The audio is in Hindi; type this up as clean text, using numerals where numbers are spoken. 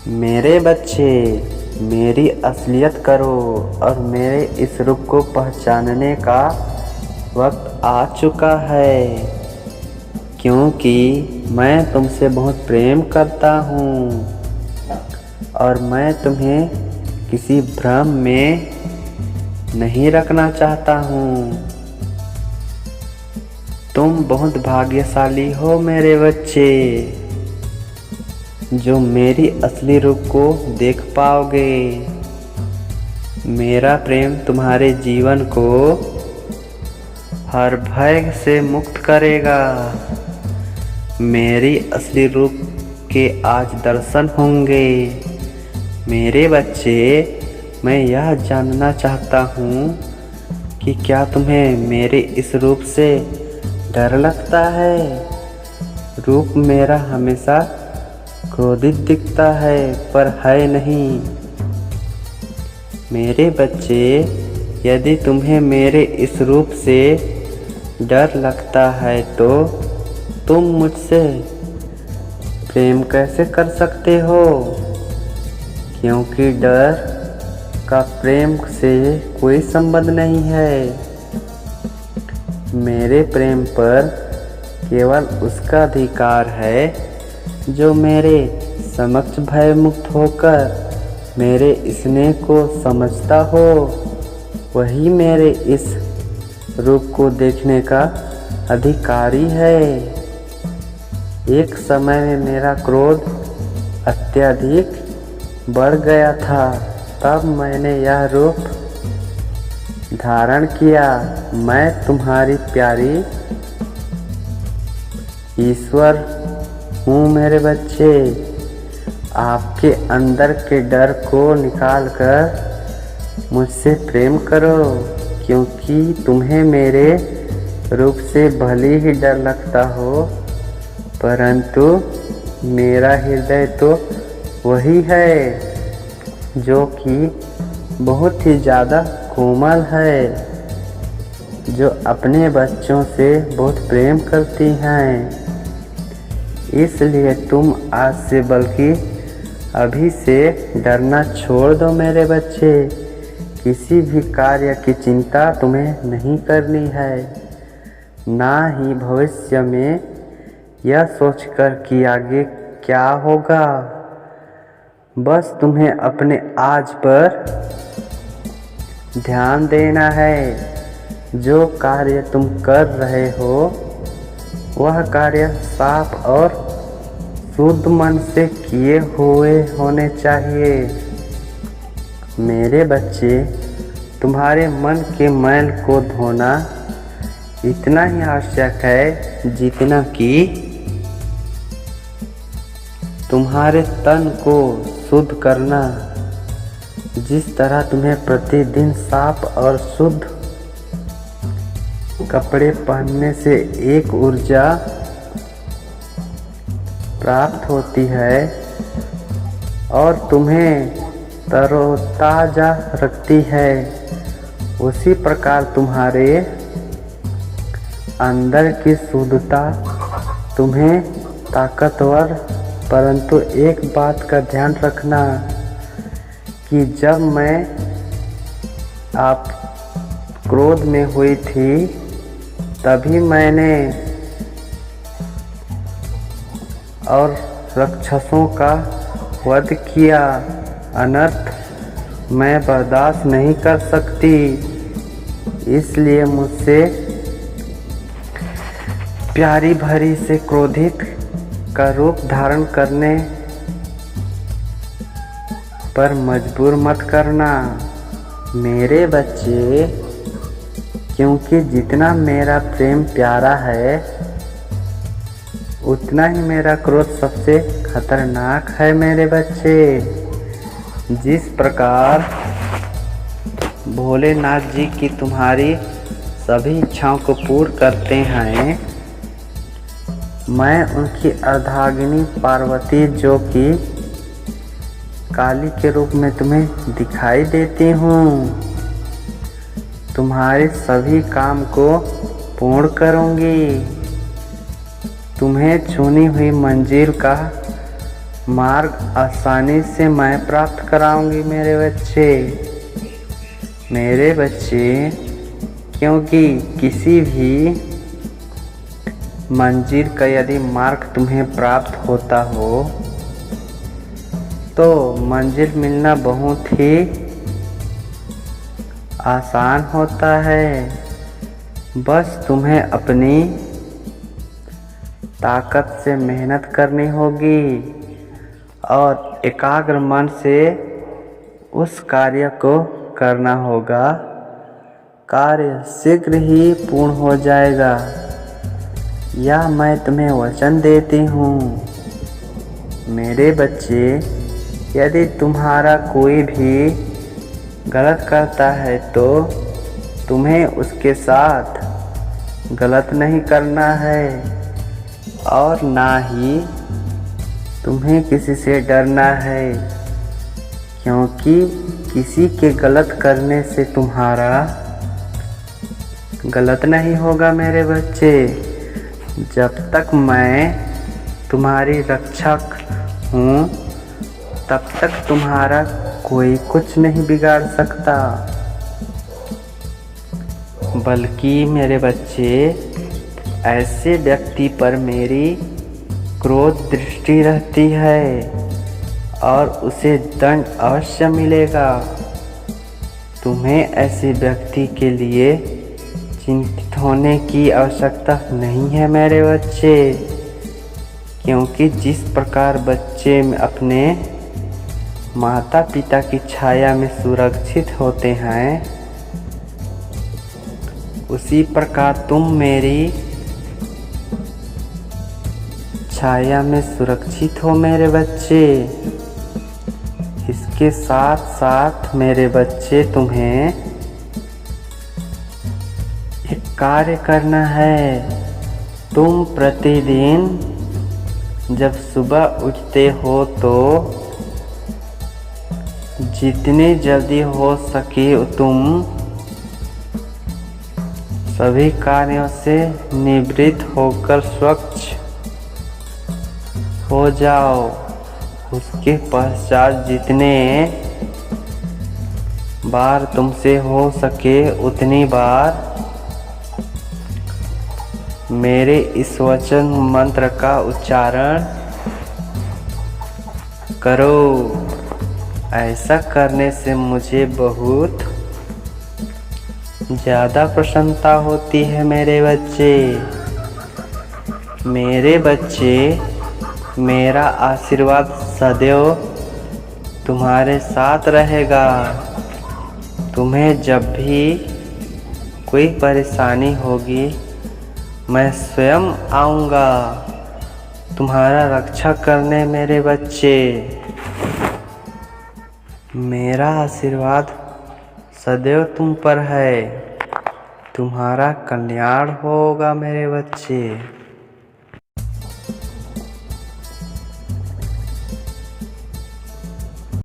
मेरे बच्चे, मेरी असलियत करो और मेरे इस रूप को पहचानने का वक्त आ चुका है, क्योंकि मैं तुमसे बहुत प्रेम करता हूँ और मैं तुम्हें किसी भ्रम में नहीं रखना चाहता हूँ। तुम बहुत भाग्यशाली हो मेरे बच्चे, जो मेरी असली रूप को देख पाओगे। मेरा प्रेम तुम्हारे जीवन को हर भय से मुक्त करेगा। मेरी असली रूप के आज दर्शन होंगे। मेरे बच्चे, मैं यह जानना चाहता हूँ कि क्या तुम्हें मेरे इस रूप से डर लगता है? रूप मेरा हमेशा क्रोधित दिखता है, पर है नहीं। मेरे बच्चे, यदि तुम्हें मेरे इस रूप से डर लगता है तो तुम मुझसे प्रेम कैसे कर सकते हो? क्योंकि डर का प्रेम से कोई संबंध नहीं है। मेरे प्रेम पर केवल उसका अधिकार है जो मेरे समक्ष भय मुक्त होकर मेरे स्नेह को समझता हो। वही मेरे इस रूप को देखने का अधिकारी है। एक समय में मेरा क्रोध अत्यधिक बढ़ गया था, तब मैंने यह रूप धारण किया। मैं तुम्हारी प्यारी ईश्वर हूँ मेरे बच्चे। आपके अंदर के डर को निकालकर मुझसे प्रेम करो, क्योंकि तुम्हें मेरे रूप से भले ही डर लगता हो, परंतु मेरा हृदय तो वही है जो कि बहुत ही ज़्यादा कोमल है, जो अपने बच्चों से बहुत प्रेम करती हैं। इसलिए तुम आज से बल्कि अभी से डरना छोड़ दो मेरे बच्चे। किसी भी कार्य की चिंता तुम्हें नहीं करनी है, ना ही भविष्य में यह सोचकर कि आगे क्या होगा। बस तुम्हें अपने आज पर ध्यान देना है। जो कार्य तुम कर रहे हो वह कार्य साफ और शुद्ध मन से किए हुए होने चाहिए। मेरे बच्चे, तुम्हारे मन के मैल को धोना इतना ही आवश्यक है जितना कि तुम्हारे तन को शुद्ध करना। जिस तरह तुम्हें प्रतिदिन साफ और शुद्ध कपड़े पहनने से एक ऊर्जा प्राप्त होती है और तुम्हें तरोताजा रखती है, उसी प्रकार तुम्हारे अंदर की शुद्धता तुम्हें ताकतवर। परंतु एक बात का ध्यान रखना कि जब मैं आप क्रोध में हुई थी, तभी मैंने और राक्षसों का वध किया। अनर्थ मैं बर्दाश्त नहीं कर सकती, इसलिए मुझसे प्यारी भरी से क्रोधित का रूप धारण करने पर मजबूर मत करना मेरे बच्चे, क्योंकि जितना मेरा प्रेम प्यारा है उतना ही मेरा क्रोध सबसे खतरनाक है मेरे बच्चे। जिस प्रकार भोलेनाथ जी की तुम्हारी सभी इच्छाओं को पूर्ण करते हैं, मैं उनकी अर्धांगिनी पार्वती, जो कि काली के रूप में तुम्हें दिखाई देती हूँ, तुम्हारे सभी काम को पूर्ण करूँगी। तुम्हें चुनी हुई मंजिल का मार्ग आसानी से मैं प्राप्त कराऊंगी मेरे बच्चे, क्योंकि किसी भी मंजिल का यदि मार्ग तुम्हें प्राप्त होता हो तो मंजिल मिलना बहुत ही आसान होता है। बस तुम्हें अपनी ताकत से मेहनत करनी होगी और एकाग्र मन से उस कार्य को करना होगा। कार्य शीघ्र ही पूर्ण हो जाएगा, यह मैं तुम्हें वचन देती हूँ। मेरे बच्चे, यदि तुम्हारा कोई भी गलत करता है तो तुम्हें उसके साथ गलत नहीं करना है और ना ही तुम्हें किसी से डरना है, क्योंकि किसी के गलत करने से तुम्हारा गलत नहीं होगा मेरे बच्चे। जब तक मैं तुम्हारी रक्षक हूँ तब तक तुम्हारा कोई कुछ नहीं बिगाड़ सकता। बल्कि मेरे बच्चे, ऐसे व्यक्ति पर मेरी क्रोध दृष्टि रहती है और उसे दंड अवश्य मिलेगा। तुम्हें ऐसे व्यक्ति के लिए चिंतित होने की आवश्यकता नहीं है मेरे बच्चे, क्योंकि जिस प्रकार बच्चे अपने माता पिता की छाया में सुरक्षित होते हैं, उसी प्रकार तुम मेरी छाया में सुरक्षित हो मेरे बच्चे। इसके साथ साथ मेरे बच्चे, तुम्हें एक कार्य करना है। तुम प्रतिदिन जब सुबह उठते हो तो जितनी जल्दी हो सके तुम सभी कार्यों से निवृत्त होकर स्वच्छ हो जाओ। उसके पश्चात जितने बार तुमसे हो सके उतनी बार मेरे इस वचन मंत्र का उच्चारण करो। ऐसा करने से मुझे बहुत ज़्यादा प्रसन्नता होती है मेरे बच्चे। मेरा आशीर्वाद सदैव तुम्हारे साथ रहेगा। तुम्हें जब भी कोई परेशानी होगी मैं स्वयं आऊँगा तुम्हारा रक्षा करने मेरे बच्चे। मेरा आशीर्वाद सदैव तुम पर है। तुम्हारा कल्याण होगा मेरे बच्चे।